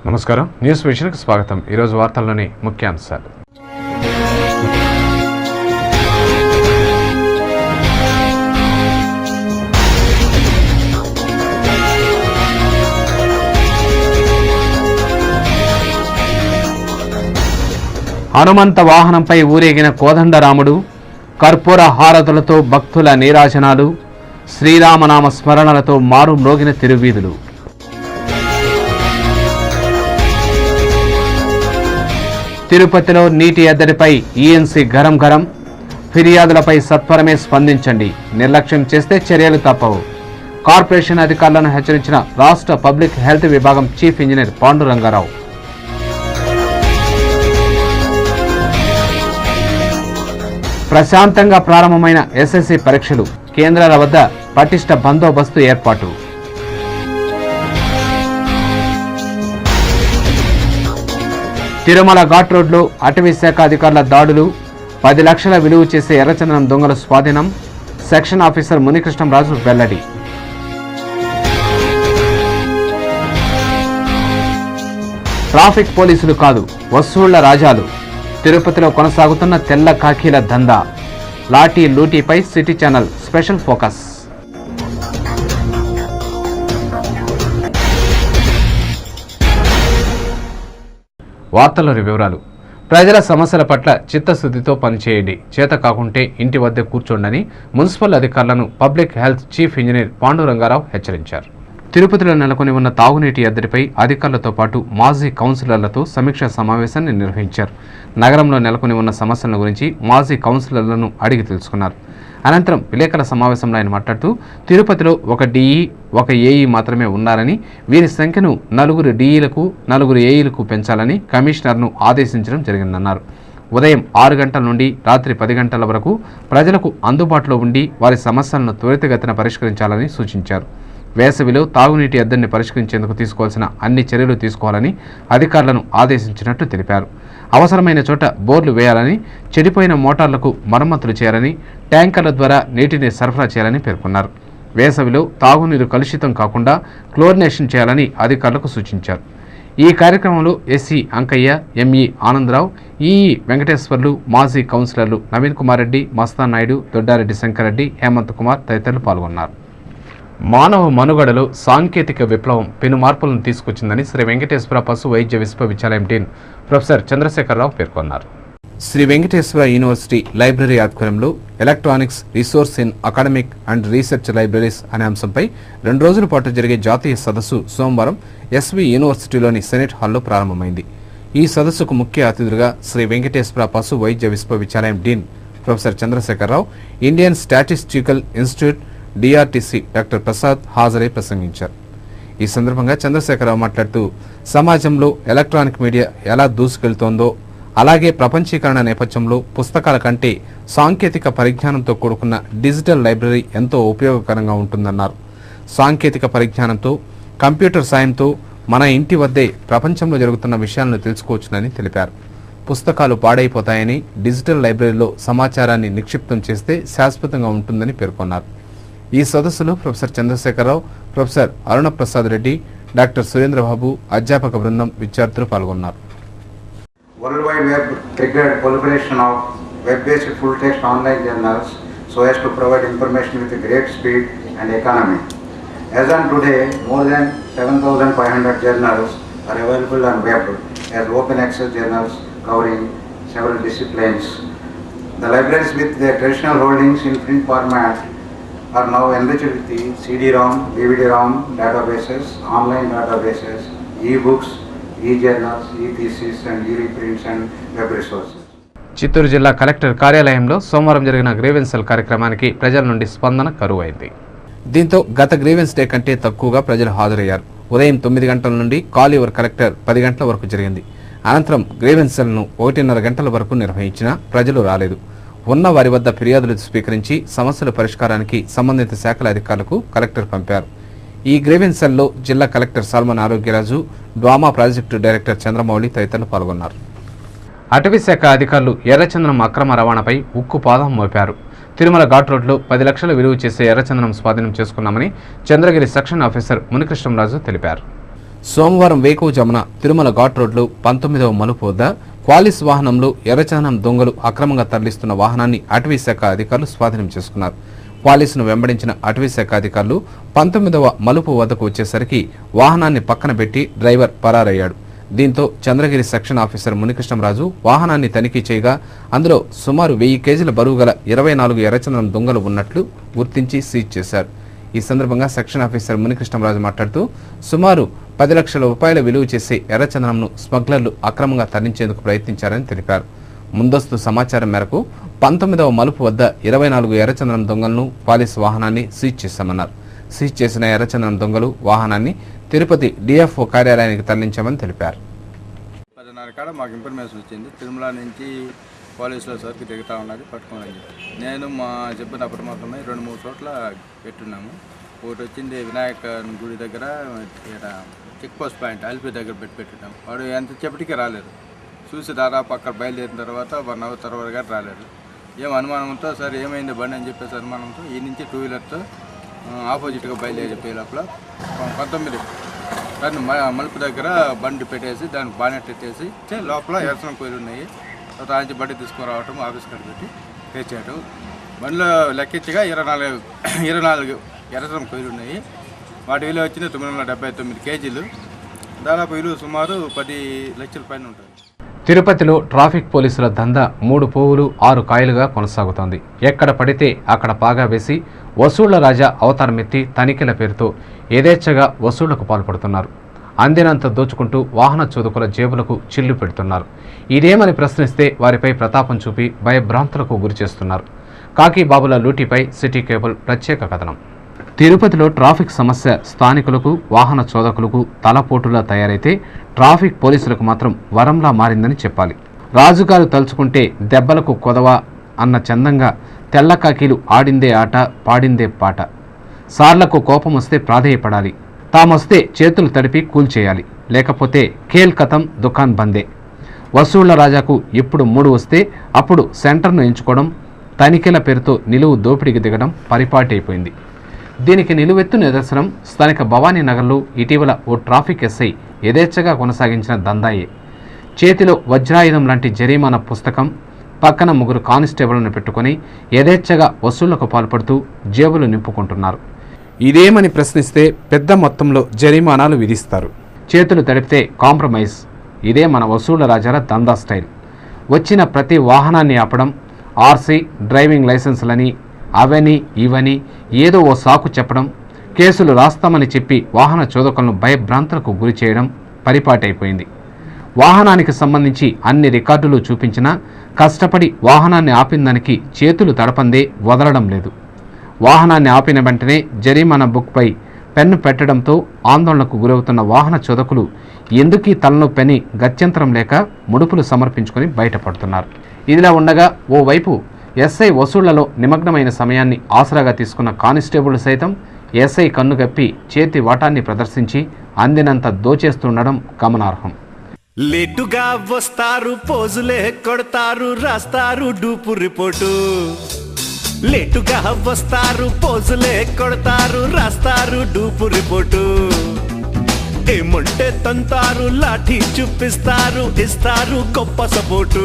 నమస్కారం, న్యూస్ విషన్కి స్వాగతం. ఈరోజు వార్తల్లోని ముఖ్యాంశాలు. హనుమంత వాహనంపై ఊరేగిన కోదండరాముడు, కర్పూర హారతులతో భక్తుల నీరాజనాలు, శ్రీరామనామ స్మరణలతో మారు మ్రోగిన తిరువీధులు. తిరుపతిలో నీటి ఎద్దడిపై ఈఎన్సీ గరం గరం, ఫిర్యాదులపై సత్వరమే స్పందించండి, నిర్లక్ష్యం చేస్తే చర్యలు తప్పవు. కార్పొరేషన్ అధికారులను హెచ్చరించిన రాష్ట్ర పబ్లిక్ హెల్త్ విభాగం చీఫ్ ఇంజనీర్ పాండురంగారావు. ప్రశాంతంగా ప్రారంభమైన ఎస్ఎస్సీ పరీక్షలు, కేంద్రాల వద్ద పటిష్ట బందోబస్తు ఏర్పాటు. తిరుమల ఘాట్ రోడ్లో అటవీ శాఖ అధికారుల దాడులు, 10 లక్షల విలువ చేసే ఎర్రచందనం దొంగల స్వాధీనం, సెక్షన్ ఆఫీసర్ మునికృష్ణంరాజు వెల్లడి. ట్రాఫిక్ పోలీసులు కాదు, వసూళ్ల రాజాలు. తిరుపతిలో కొనసాగుతున్న తెల్ల కాకీల దందా, లాఠీ లూటీపై సిటీ ఛానల్ స్పెషల్ ఫోకస్. వార్తల్లోని వివరాలు. ప్రజల సమస్యల పట్ల చిత్తశుద్ధితో పనిచేయండి, చేత కాకుంటే ఇంటి వద్ద కూర్చోండని మున్సిపల్ అధికారులను public health chief engineer Panduranga Rao హెచ్చరించారు. తిరుపతిలో నెలకొని ఉన్న తాగునీటి ఎద్దడిపై అధికారులతో పాటు మాజీ కౌన్సిలర్లతో సమీక్షా సమావేశాన్ని నిర్వహించారు. నగరంలో నెలకొని ఉన్న సమస్యల గురించి మాజీ కౌన్సిలర్లను అడిగి తెలుసుకున్నారు. అనంతరం విలేకరుల సమావేశంలో ఆయన మాట్లాడుతూ, తిరుపతిలో ఒక డిఈ, ఒక ఏఈ మాత్రమే ఉన్నారని, వీరి సంఖ్యను 4 డిఈలకు 4 ఏఈలకు పెంచాలని కమిషనర్ను ఆదేశించడం జరిగిందన్నారు. ఉదయం 6 గంటల నుండి రాత్రి 10 గంటల వరకు ప్రజలకు అందుబాటులో ఉండి వారి సమస్యలను త్వరితగతిన పరిష్కరించాలని సూచించారు. వేసవిలో తాగునీటి ఎద్దడిని పరిష్కరించేందుకు తీసుకోవాల్సిన అన్ని చర్యలు తీసుకోవాలని అధికారులను ఆదేశించినట్టు తెలిపారు. అవసరమైన చోట బోర్లు వేయాలని, చెడిపోయిన మోటార్లకు మరమ్మతులు చేయాలని, ట్యాంకర్ల ద్వారా నీటిని సరఫరా చేయాలని పేర్కొన్నారు. వేసవిలో తాగునీరు కలుషితం కాకుండా క్లోరినేషన్ చేయాలని అధికారులకు సూచించారు. ఈ కార్యక్రమంలో SC Ankaiah, ME Anandarao, EE Venkateswarlu, మాజీ కౌన్సిలర్లు నవీన్ కుమార్ రెడ్డి, మస్తాన్ నాయుడు, దొడ్డారెడ్డి శంకరెడ్డి, హేమంత్ కుమార్ తదితరులు పాల్గొన్నారు. మానవ మనుగడలో సాంకేతిక విప్లవం పెను మార్పులను తీసుకొచ్చిందని శ్రీ వెంకటేశ్వర పశు వైద్య విశ్వవిద్యాలయం డీన్ ప్రొఫెసర్ చంద్రశేఖరరావు పేర్కొన్నారు. శ్రీ వెంకటేశ్వర యూనివర్సిటీ లైబ్రరీ ఆధ్వర్యంలో electronics resource in academic and research libraries అనే అంశంపై 2 రోజుల పాటు జరిగే జాతీయ సదస్సు సోమవారం ఎస్వి యూనివర్సిటీలోని సెనెట్ హాల్లో ప్రారంభమైంది. ఈ సదస్సుకు ముఖ్య అతిథులుగా శ్రీ వెంకటేశ్వర పశు వైద్య విశ్వవిద్యాలయం dean professor Chandrasekhararao, Indian statistical institute DRTC doctor Prasad హాజరై ప్రసంగించారు. ఈ సందర్భంగా చంద్రశేఖరరావు మాట్లాడుతూ, సమాజంలో ఎలక్ట్రానిక్ మీడియా ఎలా దూసుకెళ్తోందో అలాగే ప్రపంచీకరణ నేపథ్యంలో పుస్తకాల కంటే సాంకేతిక పరిజ్ఞానంతో కూడుకున్న డిజిటల్ లైబ్రరీ ఎంతో ఉపయోగకరంగా ఉంటుందన్నారు. సాంకేతిక పరిజ్ఞానంతో, కంప్యూటర్ సాయంతో మన ఇంటి వద్దే ప్రపంచంలో జరుగుతున్న విషయాలను తెలుసుకోవచ్చునని తెలిపారు. పుస్తకాలు పాడైపోతాయని, డిజిటల్ లైబ్రరీలో సమాచారాన్ని నిక్షిప్తం చేస్తే శాశ్వతంగా ఉంటుందని పేర్కొన్నారు. ఈ సదస్సులో ప్రొఫెసర్ చంద్రశేఖరరావు, ప్రొఫెసర్ అరుణ ప్రసాద్ రెడ్డి, డాక్టర్ సురేంద్రబాబు, అధ్యాపక బృందం, విద్యార్థులు పాల్గొన్నారు. World Wide Web triggered proliferation of web-based full-text online journals so as to provide information with great speed and economy. As on today, more than 7,500 journals are available on web as open access journals covering several disciplines. The libraries with their traditional holdings in print format are now enriched with the CD-ROM, DVD-ROM databases, online databases, e-books, e-journals, e-thesis and e-reprints and web resources. Chittoor జిల్లా collector కార్యాలయంలో సోమవారం జరిగిన grievance cell కార్యక్రమానికి ప్రజల నుండి స్పందన కరువైంది. దీంతో గత గ్రీవెన్స్ డే కంటే తక్కువగా ప్రజలు హాజరయ్యారు. ఉదయం 9 గంటల నుండి కాల్ యువర్ కలెక్టర్ 10 గంటల వరకు జరిగింది. అనంతరం గ్రీవెన్స్ సెల్ను 1:30 గంటల వరకు నిర్వహించినా ప్రజలు రాలేదు. ఉన్న వారి వద్ద ఫిర్యాదులు స్వీకరించి సమస్యల పరిష్కారానికి సంబంధిత శాఖల అధికారులకు కలెక్టర్ పంపారు. ఈ గ్రీవెన్స్ సెల్లో జిల్లా collector Salman Arogyaraju, DWMA project director Chandramouli తదితరులు పాల్గొన్నారు. అటవీ శాఖ అధికారులు ఎర్రచందనం అక్రమ రవాణాపై ఉక్కు పాదం మోపారు. తిరుమల ఘాట్ రోడ్లో 10 లక్షల విలువ చేసే ఎర్రచందనం స్వాధీనం చేసుకున్నామని చంద్రగిరి సెక్షన్ ఆఫీసర్ మునికృష్ణంరాజు తెలిపారు. సోమవారం వేకువజామున తిరుమల ఘాట్ రోడ్లో 19వ మలుపు వద్ద క్వాలిస్ వాహనంలో ఎర్రచందనం దొంగలు అక్రమంగా తరలిస్తున్న వాహనాన్ని అటవీ శాఖ అధికారులు స్వాధీనం చేసుకున్నారు. క్వాలిస్ను వెంబడించిన అటవీ శాఖ అధికారులు 19వ మలుపు వద్దకు వచ్చేసరికి వాహనాన్ని పక్కన పెట్టి డ్రైవర్ పరారయ్యాడు. దీంతో చంద్రగిరి సెక్షన్ ఆఫీసర్ మునికృష్ణంరాజు వాహనాన్ని తనిఖీ చేయగా అందులో సుమారు 1000 కేజీల బరువు గల 24 ఎర్రచందనం దొంగలు ఉన్నట్లు గుర్తించి సీజ్ చేశారు. ఈ సందర్భంగా సెక్షన్ ఆఫీసర్ మునికృష్ణంరాజు మాట్లాడుతూ సుమారు 10 లక్షల రూపాయల విలువ చేసే ఎర్రచందనంను స్మగ్లర్లు అక్రమంగా తరలించేందుకు ప్రయత్నించారని తెలిపారు. ముందస్తు సమాచారం మేరకు 19వ మలుపు వద్ద 24 ఎర్రచందనం దొంగలను పోలీసు వాహనాన్ని సీజ్ చేశామన్నారు. సీజ్ చేసిన ఎర్రచందనం దొంగలు వాహనాన్ని తిరుపతి డిఎఫ్ఓ కార్యాలయానికి తరలించామని తెలిపారు. 10:30 కాడ మాకు ఇన్ఫర్మేషన్ వచ్చింది. తిరుమల నుంచి పోలీసుల సరికి దిగుతా ఉన్నది పట్టుకోమని. నేను మా చెప్పిన అప్రమత్తమై 2-3 చోట్ల పెట్టున్నాము. ఒకటి వచ్చింది వినాయక గుడి దగ్గర, ఇక్కడ చెక్ పోస్ట్ పాయింట్ అల్పి దగ్గర పెట్టున్నాము. వాడు ఎంతసేపటికి రాలేదు. చూసి దాదాపు అక్కడ బయలుదేరిన తర్వాత 1 అవర్ తర్వాత రాలేదు. ఏం అనుమానంతో సరే ఏమైంది బండి అని చెప్పేసి అనుమానంతో ఈ నుంచి 2 వీలర్తో ఆపోజిట్గా బయలుదేరిపోయే లోపల 19 దాన్ని మలుపు దగ్గర బండి పెట్టేసి దాన్ని బానెట్ ఎత్తేసి లోపల ఎరసనం కోయిలు ఉన్నాయి. తర్వాత ఆయన బండి తీసుకుని రావటం ఆఫీస్ కాడ పెట్టి తెచ్చేయటం. బండిలో లెక్కించగా 24 ఎరసనం కోయిలు ఉన్నాయి. వాటి విలువ వచ్చింది 979 కేజీలు. దాదాపు విలువ సుమారు 10 లక్షల పైన ఉంటుంది. తిరుపతిలో ట్రాఫిక్ పోలీసుల దందా 3 పువ్వులు 6 కాయలుగా కొనసాగుతోంది. ఎక్కడ పడితే అక్కడ పాగా వేసి వసూళ్ల రాజా అవతారమెత్తి తనిఖీల పేరుతో యథేచ్ఛగా వసూళ్లకు పాల్పడుతున్నారు. అందినంత దోచుకుంటూ వాహన చోదకుల జేబులకు చిల్లు పెడుతున్నారు. ఇదేమని ప్రశ్నిస్తే వారిపై ప్రతాపం చూపి భయభ్రాంతులకు గురిచేస్తున్నారు. కాకి బాబుల లూటీపై సిటీ కేబుల్ ప్రత్యేక కథనం. తిరుపతిలో ట్రాఫిక్ సమస్య స్థానికులకు వాహన చోదకులకు తలపోటులా తయారైతే ట్రాఫిక్ పోలీసులకు మాత్రం వరంలా మారిందని చెప్పాలి. రాజుగారు తలుచుకుంటే దెబ్బలకు కొదవ అన్న చందంగా తెల్ల కాకీలు ఆడిందే ఆట పాడిందే పాట. సార్లకు కోపం వస్తే ప్రాధేయపడాలి. తామొస్తే చేతులు తడిపి కూల్చేయాలి. లేకపోతే ఖేల్ కథం దుకాన్ బందే. వసూళ్ల రాజాకు ఎప్పుడు 3 వస్తే అప్పుడు సెంటర్ను ఎంచుకోవడం, తనిఖీల పేరుతో నిలువు దోపిడీకి దిగడం పరిపాటైపోయింది. దీనికి నిలువెత్తు నిదర్శనం స్థానిక భవానీ నగర్లో ఇటీవల ఓ ట్రాఫిక్ ఎస్ఐ యథేచ్ఛగా కొనసాగించిన దందాయే. చేతిలో వజ్రాయుధం లాంటి జరిమానా పుస్తకం, పక్కన 3 కానిస్టేబుల్ను పెట్టుకుని యథేచ్ఛగా వసూళ్లకు పాల్పడుతూ జేబులు నింపుకుంటున్నారు. ఇదేమని ప్రశ్నిస్తే పెద్ద మొత్తంలో జరిమానాలు విధిస్తారు. చేతులు తడిపితే కాంప్రమైజ్. ఇదే మన వసూళ్ల రాజాల దందా స్టైల్. వచ్చిన ప్రతి వాహనాన్ని ఆపడం, ఆర్సీ, డ్రైవింగ్ లైసెన్సులని, అవని ఇవని ఏదో ఓ సాకు చెప్పడం, కేసులు రాస్తామని చెప్పి వాహన చోదకులను భయభ్రాంతులకు గురి చేయడం పరిపాటైపోయింది. వాహనానికి సంబంధించి అన్ని రికార్డులు చూపించినా కష్టపడి వాహనాన్ని ఆపిందానికి చేతులు తడపందే వదలడం లేదు. వాహనాన్ని ఆపిన వెంటనే జరిమానా బుక్పై పెన్ను పెట్టడంతో ఆందోళనకు గురవుతున్న వాహన చోదకులు ఎందుకీ తలనొప్పని గత్యంతరం లేక ముడుపులు సమర్పించుకొని బయటపడుతున్నారు. ఇదిలా ఉండగా ఓవైపు ఎస్ఐ వసూళ్లలో నిమగ్నమైన సమయాన్ని ఆసరాగా తీసుకున్న కానిస్టేబుల్ సైతం ఎస్ఐ కన్నుగప్పి చేతి వాటాన్ని ప్రదర్శించి అందినంత దోచేస్తుండడం గమనార్హం. లేటుగా వస్తారు, పోజులే కొడతారు, రాస్తారు డూపు రిపోర్టు. లేటుగా వస్తారు, పోజులే కొడతారు, రాస్తారు డూపు రిపోర్టు. ఏమంటే తంతారు, లాఠీ చూపిస్తారు, ఇస్తారు గొప్ప సపోర్టు.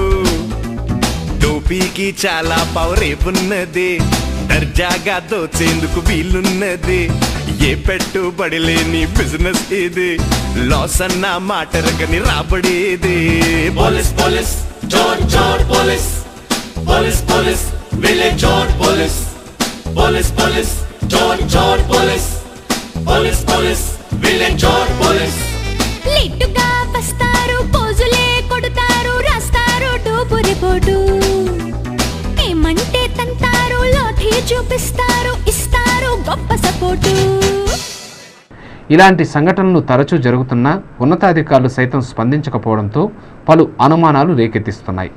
టోపీకి చాలా పవరే ఉన్నది, దర్జాగా దోచేందుకు వీలున్నది. ఏ పెట్టుబడి లేని బిజినెస్ ఇది, లాస్ అన్న మాటరగని రాబడేది. పోలీస్ పోలీస్ చోర్ చోర్ పోలీస్, పోలీస్ పోలీస్ విలేజ్ చోర్ పోలీస్, పోలీస్ పోలీస్ చోర్ చోర్ పోలీస్, పోలీస్ పోలీస్ విలేజ్ చోర్ పోలీస్. లిట్టుగా వస్తారు, పోజులే కొడతారు, రాస్తారు డూపు రిపోర్టు. ఏమంటే తంతారు, లాఠీ చూపిస్తారు, ఇస్తారు గొప్ప సపోర్టు. ఇలాంటి సంఘటనలు తరచూ జరుగుతున్నా ఉన్నతాధికారులు సైతం స్పందించకపోవడంతో పలు అనుమానాలు రేకెత్తిస్తున్నాయి.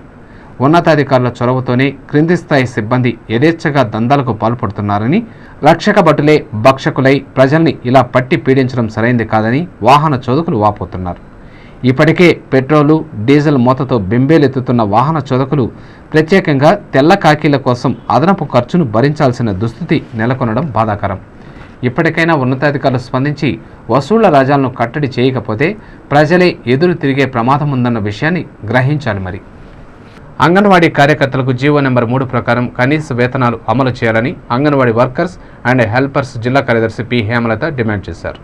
ఉన్నతాధికారుల చొరవతోనే క్రింది స్థాయి సిబ్బంది యథేచ్ఛగా దందాలకు పాల్పడుతున్నారని, రక్షక భటులే భక్షకులై ప్రజల్ని ఇలా పట్టి పీడించడం సరైంది కాదని వాహన చోదకులు వాపోతున్నారు. ఇప్పటికే పెట్రోలు, డీజిల్ మూతతో బెంబేలెత్తుతున్న వాహన చోదకులు ప్రత్యేకంగా తెల్ల కాకీల కోసం అదనపు ఖర్చును భరించాల్సిన దుస్థితి నెలకొనడం బాధాకరం. ఇప్పటికైనా ఉన్నతాధికారులు స్పందించి వసూళ్ల రాజాలను కట్టడి చేయకపోతే ప్రజలే ఎదురు తిరిగే ప్రమాదం ఉందన్న విషయాన్ని గ్రహించాలి. మరి అంగన్వాడీ కార్యకర్తలకు జీవో నెంబర్ 3 ప్రకారం కనీస వేతనాలు అమలు చేయాలని అంగన్వాడీ వర్కర్స్ అండ్ హెల్పర్స్ జిల్లా కార్యదర్శి పి హేమలత డిమాండ్ చేశారు.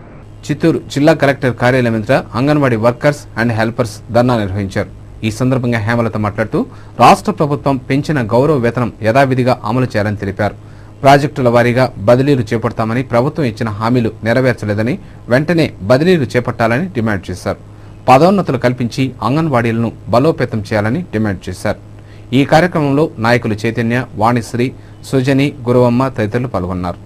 చిత్తూరు జిల్లా కలెక్టర్ కార్యాలయం ఎదుట అంగన్వాడీ వర్కర్స్ అండ్ హెల్పర్స్ ధర్నా నిర్వహించారు. ఈ సందర్భంగా హేమలత మాట్లాడుతూ రాష్ట్ర ప్రభుత్వం పెంచిన గౌరవ వేతనం యథావిధిగా అమలు చేయాలని తెలిపారు. ప్రాజెక్టుల వారీగా బదిలీలు చేపడతామని ప్రభుత్వం ఇచ్చిన హామీలు నెరవేర్చలేదని వెంటనే బదిలీలు చేపట్టాలని డిమాండ్ చేశారు. పదోన్నతులు కల్పించి అంగన్వాడీలను బలోపేతం చేయాలని డిమాండ్ చేశారు. ఈ కార్యక్రమంలో నాయకులు చైతన్య, వాణిశ్రీ, సుజని, గురువమ్మ తదితరులు పాల్గొన్నారు.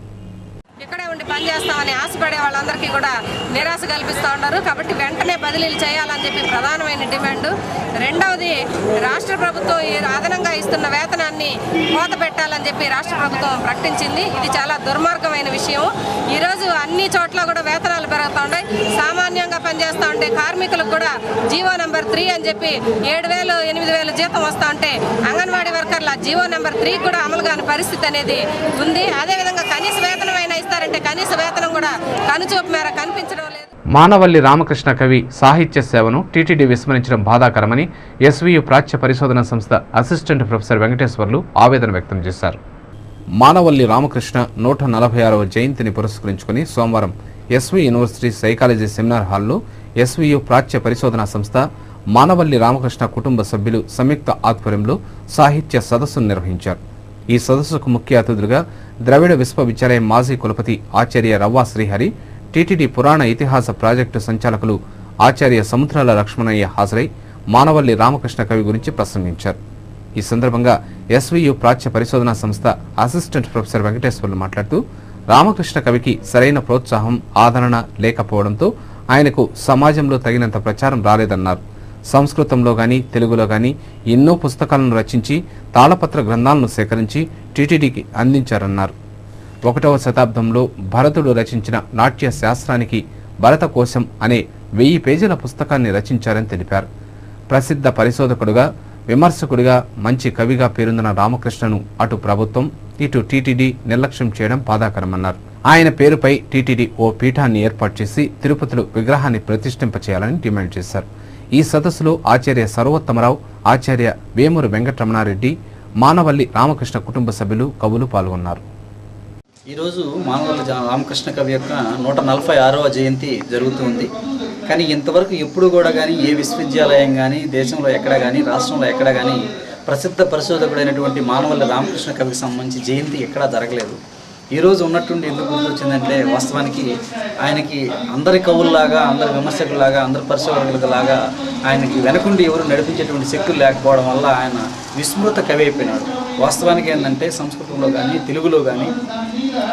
ఇక్కడే ఉండి పనిచేస్తామని ఆశపడే వాళ్ళందరికీ కూడా నిరాశ కల్పిస్తూ ఉన్నారు. కాబట్టి వెంటనే బదిలీలు చేయాలని చెప్పి ప్రధానమైన డిమాండ్. రెండవది, రాష్ట్ర ప్రభుత్వం అదనంగా ఇస్తున్న వేతనాన్ని కోత పెట్టాలని చెప్పి రాష్ట్ర ప్రభుత్వం ప్రకటించింది. ఇది చాలా దుర్మార్గమైన విషయం. ఈరోజు అన్ని చోట్ల కూడా వేతనాలు పెరుగుతూ ఉన్నాయి. సామాన్యంగా పనిచేస్తూ ఉంటే కార్మికులకు కూడా జీవో నెంబర్ 3 అని చెప్పి 7,000, 8,000 జీతం వస్తూ ఉంటే అంగన్వాడీ వర్కర్ల జీవో నెంబర్ 3 కూడా అమలు కాని పరిస్థితి అనేది ఉంది. అదేవిధంగా కనీస వేతనం అయినా ఇస్తారంటే కనీస వేతనం కూడా కనుచూపు మేర కనిపించడం లేదు. మానవల్లి రామకృష్ణ కవి సాహిత్య సేవను టీటీడీ విస్మరించడం బాధాకరమని ఎస్వీయు ప్రాచ్య పరిశోధన సంస్థ అసిస్టెంట్ ప్రొఫెసర్ వెంకటేశ్వర్లు ఆవేదన వ్యక్తం చేశారు. మానవల్లి రామకృష్ణ 146వ జయంతిని పురస్కరించుకుని సోమవారం ఎస్వీ యూనివర్సిటీ సైకాలజీ సెమినార్ హాల్లో ఎస్వీయు ప్రాచ్య పరిశోధన సంస్థ మానవల్లి రామకృష్ణ కుటుంబ సభ్యులు సంయుక్త ఆధ్వర్యంలో సాహిత్య సదస్సును నిర్వహించారు. ఈ సదస్సుకు ముఖ్య అతిథులుగా ద్రవిడ విశ్వవిద్యాలయం మాజీ కులపతి ఆచార్య రవ్వా శ్రీహరి, టీటీడీ పురాణ ఇతిహాస ప్రాజెక్టు సంచాలకులు ఆచార్య సముద్రాల లక్ష్మణయ్య హాజరై మానవల్లి రామకృష్ణ కవి గురించి ప్రసంగించారు. ఈ సందర్భంగా ఎస్వీయు ప్రాచ్య పరిశోధనా సంస్థ అసిస్టెంట్ ప్రొఫెసర్ వెంకటేశ్వర్లు మాట్లాడుతూ రామకృష్ణ కవికి సరైన ప్రోత్సాహం, ఆదరణ లేకపోవడంతో ఆయనకు సమాజంలో తగినంత ప్రచారం రాలేదన్నారు. సంస్కృతంలో గాని తెలుగులో గాని ఎన్నో పుస్తకాలను రచించి తాళపత్ర గ్రంథాలను సేకరించి టీటీడీకి అందించారన్నారు. 1వ శతాబ్దంలో భరతుడు రచించిన నాట్య శాస్త్రానికి భరతకోశం అనే 1000 పేజీల పుస్తకాన్ని రచించారని తెలిపారు. ప్రసిద్ధ పరిశోధకుడుగా, విమర్శకుడిగా, మంచి కవిగా పేరొందిన రామకృష్ణను అటు ప్రభుత్వం, ఇటు టీటీడీ నిర్లక్ష్యం చేయడం బాధాకరమన్నారు. ఆయన పేరుపై టీటీడీ ఓ పీఠాన్ని ఏర్పాటు చేసి తిరుపతిలో విగ్రహాన్ని ప్రతిష్ఠింపచేయాలని డిమాండ్ చేశారు. ఈ సదస్సులో ఆచార్య సర్వోత్తమరావు, ఆచార్య వేమూరు వెంకటరమణారెడ్డి, మానవల్లి రామకృష్ణ కుటుంబ సభ్యులు, కవులు పాల్గొన్నారు. ఈరోజు మానవల్లి రామకృష్ణ కవి యొక్క 146వ జయంతి జరుగుతుంది. కానీ ఇంతవరకు ఎప్పుడు కూడా కానీ ఏ విశ్వవిద్యాలయం కానీ దేశంలో ఎక్కడ కానీ రాష్ట్రంలో ఎక్కడ కానీ ప్రసిద్ధ పరిశోధకుడైనటువంటి మానవల్లి రామకృష్ణ కవికి సంబంధించి జయంతి ఎక్కడా జరగలేదు. ఈరోజు ఉన్నట్టుండి ఎందుకు గుర్తొచ్చిందంటే వాస్తవానికి ఆయనకి అందరి కవుల్లాగా, అందరి విమర్శకుల్లాగా, అందరి పరిశోధకులలాగా ఆయనకి వెనకుండి ఎవరు నడిపించేటువంటి శక్తులు లేకపోవడం వల్ల ఆయన విస్మృత కవి అయిపోయినాడు. వాస్తవానికి ఏంటంటే సంస్కృతంలో కానీ తెలుగులో కానీ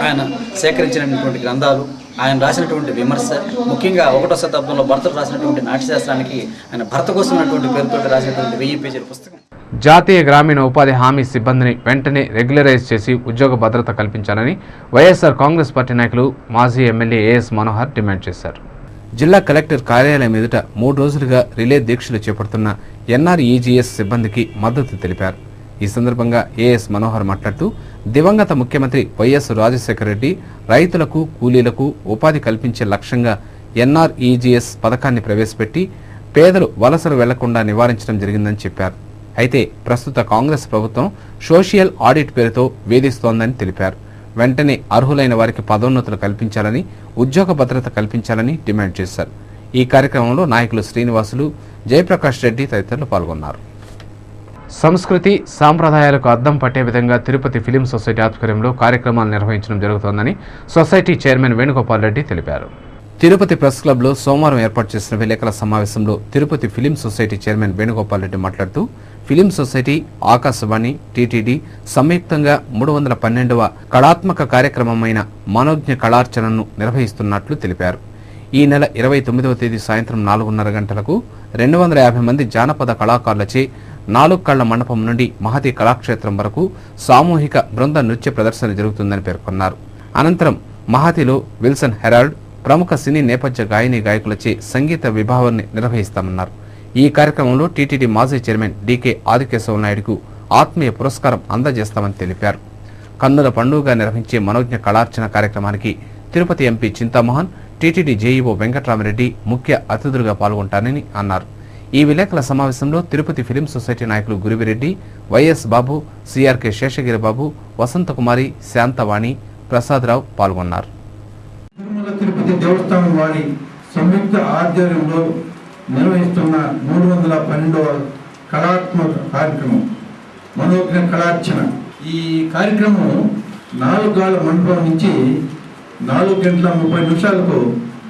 ఆయన సేకరించినటువంటి గ్రంథాలు, ఆయన రాసినటువంటి విమర్శ, ముఖ్యంగా 1వ శతాబ్దంలో భరతుడు రాసినటువంటి నాట్యశాస్త్రానికి ఆయన భరత కోసం ఉన్నటువంటి పేరుతో రాసినటువంటి 1000 పేజీల పుస్తకం. జాతీయ గ్రామీణ ఉపాధి హామీ సిబ్బందిని వెంటనే రెగ్యులరైజ్ చేసి ఉద్యోగ భద్రత కల్పించాలని వైఎస్ఆర్ కాంగ్రెస్ పార్టీ నాయకులు మాజీ ఎమ్మెల్యే ఏఎస్ మనోహర్ డిమాండ్ చేశారు. జిల్లా కలెక్టర్ కార్యాలయం ఎదుట 3 రోజులుగా రిలే దీక్షలు చేపడుతున్న ఎన్ఆర్ఈజీఎస్ సిబ్బందికి మద్దతు తెలిపారు. ఈ సందర్భంగా ఏఎస్ మనోహర్ మాట్లాడుతూ దివంగత ముఖ్యమంత్రి వైఎస్ రాజశేఖర రెడ్డి రైతులకు, కూలీలకు ఉపాధి కల్పించే లక్ష్యంగా ఎన్ఆర్ఈజీఎస్ పథకాన్ని ప్రవేశపెట్టి పేదలు వలసలు వెళ్లకుండా నివారించడం జరిగిందని చెప్పారు. అయితే ప్రస్తుత కాంగ్రెస్ ప్రభుత్వం సోషల్ ఆడిట్ పేరుతో వేధిస్తోందని తెలిపారు. వెంటనే అర్హులైన వారికి పదోన్నతులు కల్పించాలని, ఉద్యోగ భద్రత కల్పించాలని డిమాండ్ చేశారు. ఈ కార్యక్రమంలో నాయకులు శ్రీనివాసులు, జయప్రకాష్ రెడ్డి తదితరులు పాల్గొన్నారు. సంస్కృతి సాంప్రదాయాలకు అద్దం పట్టే విధంగా తిరుపతి ఫిలిం సొసైటీ ఆధ్వర్యంలో కార్యక్రమాలు నిర్వహించడం జరుగుతోందని సొసైటీ చైర్మన్ వేణుగోపాల్ రెడ్డి తెలిపారు. తిరుపతి ప్రెస్ క్లబ్లో సోమవారం ఏర్పాటు చేసిన విలేకరుల సమావేశంలో Tirupati film society chairman Venugopal Reddy మాట్లాడుతూ ఫిలిం సొసైటీ, ఆకాశవాణి, టీటీడీ సంయుక్తంగా 312వ కళాత్మక కార్యక్రమమైన మనోజ్ఞ కళార్చనను నిర్వహిస్తున్నట్లు తెలిపారు. ఈ నెల 29వ తేదీ సాయంత్రం 4:30 గంటలకు 250 మంది జానపద కళాకారులచే 4 కళ్ల మండపం నుండి మహతి కళాక్షేత్రం వరకు సామూహిక బృంద నృత్య ప్రదర్శన జరుగుతుందని పేర్కొన్నారు. అనంతరం మహతిలో విల్సన్ హెరాల్డ్, ప్రముఖ సినీ నేపథ్య గాయని గాయకులచే సంగీత విభావాన్ని నిర్వహిస్తామన్నారు. ఈ కార్యక్రమంలో టీటీడీ మాజీ చైర్మన్ డీకే ఆదికేశవ నాయుడుకు ఆత్మీయ పురస్కారం అందజేస్తామని తెలిపారు. కన్నుల పండుగగా నిర్వహించే మనోజ్ఞ కళార్చన కార్యక్రమానికి Tirupati MP Chintamohan, TTD JEO Venkatramareddy ముఖ్య అతిథులుగా పాల్గొంటారని అన్నారు. ఈ విలేకరుల సమావేశంలో తిరుపతి ఫిలిం సొసైటీ నాయకులు గురివిరెడ్డి, వైఎస్ బాబు, సిఆర్కే శేషగిరిబాబు, వసంతకుమారి, శాంతవాణి, ప్రసాదరావు పాల్గొన్నారు. తిరుమల తిరుపతి దేవస్థానం వారి సంయుక్త ఆధ్వర్యంలో నిర్వహిస్తున్న 312వ కళాత్మక కార్యక్రమం మనోజ్ఞ కళార్చన. ఈ కార్యక్రమం 4 గాల మండపం నుంచి 4 గంటల 30 నిమిషాలకు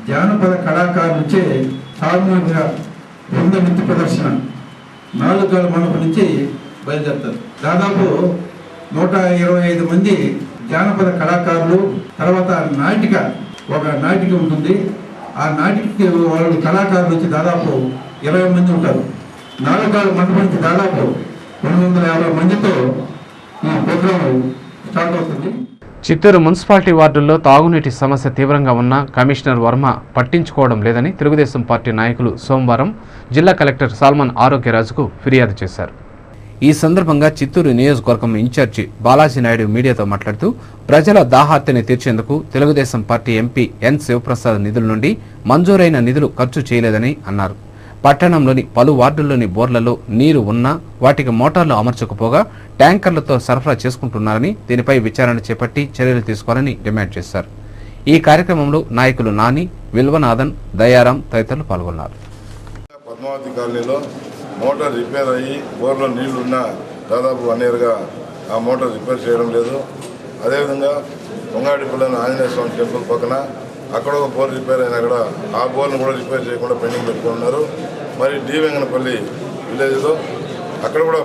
జానపద కళాకారులచే సామూహిక బృంద నృత్య ప్రదర్శన 4 గాల మండపం నుంచి బయలుదేరుతారు. దాదాపు 125 మంది జానపద కళాకారులు, తర్వాత ఒక నాటిక ఉంటుంది. ఆ నాటికకి వాళ్ళు కళాకారులు వచ్చి దాదాపు 20 మంది ఉంటారు. 4 గాల మండపం నుంచి దాదాపు 250 మందితో ఈ ప్రోగ్రాం స్టార్ట్ అవుతుంది. చిత్తూరు మున్సిపాలిటీ వార్డుల్లో తాగునీటి సమస్య తీవ్రంగా ఉన్నా కమిషనర్ వర్మ పట్టించుకోవడం లేదని తెలుగుదేశం పార్టీ నాయకులు సోమవారం జిల్లా కలెక్టర్ సాల్మన్ ఆరోగ్యరాజుకు ఫిర్యాదు చేశారు. ఈ సందర్భంగా చిత్తూరు నియోజకవర్గం ఇన్ఛార్జి బాలాజీ నాయుడు మీడియాతో మాట్లాడుతూ ప్రజల దాహార్తిని తీర్చేందుకు Telugudesam party MP N Sivaprasad నిధుల నుండి మంజూరైన నిధులు ఖర్చు చేయలేదని అన్నారు. పట్టణంలోని పలు వార్డుల్లోని బోర్లలో నీరు ఉన్నా వాటికి మోటార్లు అమర్చకపోగా ట్యాంకర్లతో సరఫరా చేసుకుంటున్నారని, దీనిపై విచారణ చేపట్టి చర్యలు తీసుకోవాలని డిమాండ్ చేశారు. ఈ కార్యక్రమంలో నాయకులు నాని, విల్వనాథన్, దయారాం తదితరులు పాల్గొన్నారు. పద్మావతి కాలనీలో మోటార్ రిపేర్ అయ్యి బోర్లో నీళ్లు ఉన్నా దాదాపు 1 ఇయర్గా ఆ మోటార్ రిపేర్ చేయడం లేదు. అదేవిధంగా పొంగాడిపల్లిలోని ఆంజనేయ స్వామి టెంపుల్ పక్కన అక్కడ ఒక బోర్ రిపేర్ అయినా కూడా ఆ బోర్ను కూడా రిపేర్ చేయకుండా పెండింగ్ పెట్టుకున్నారు. మరి డి వెంగనపల్లి విలేజ్లో అక్కడ కూడా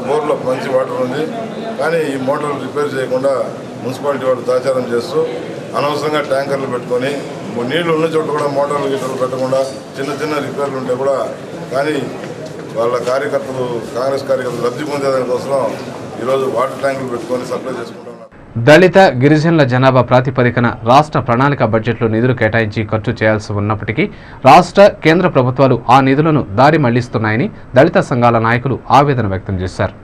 బోర్లో మంచి వాటర్ ఉంది, కానీ ఈ మోటార్లు రిపేర్ చేయకుండా మున్సిపాలిటీ వాళ్ళు తాచారం చేస్తూ అనవసరంగా ట్యాంకర్లు పెట్టుకొని నీళ్లు ఉన్న చోట కూడా మోటార్లు గిట్టలు పెట్టకుండా చిన్న రిపేర్లు ఉంటే కూడా, కానీ వాళ్ళ కార్యకర్తలు, కాంగ్రెస్ కార్యకర్తలు లబ్ధి పొందేదానికోసం ఈరోజు వాటర్ ట్యాంకులు పెట్టుకొని సప్లై చేసుకుంటున్నారు. దళిత, గిరిజనుల జనాభా ప్రాతిపదికన రాష్ట్ర ప్రణాళిక బడ్జెట్లో నిధులు కేటాయించి ఖర్చు చేయాల్సి ఉన్నప్పటికీ రాష్ట్ర, కేంద్ర ప్రభుత్వాలు ఆ నిధులను దారి మళ్లిస్తున్నాయని దళిత సంఘాల నాయకులు ఆవేదన వ్యక్తం చేశారు.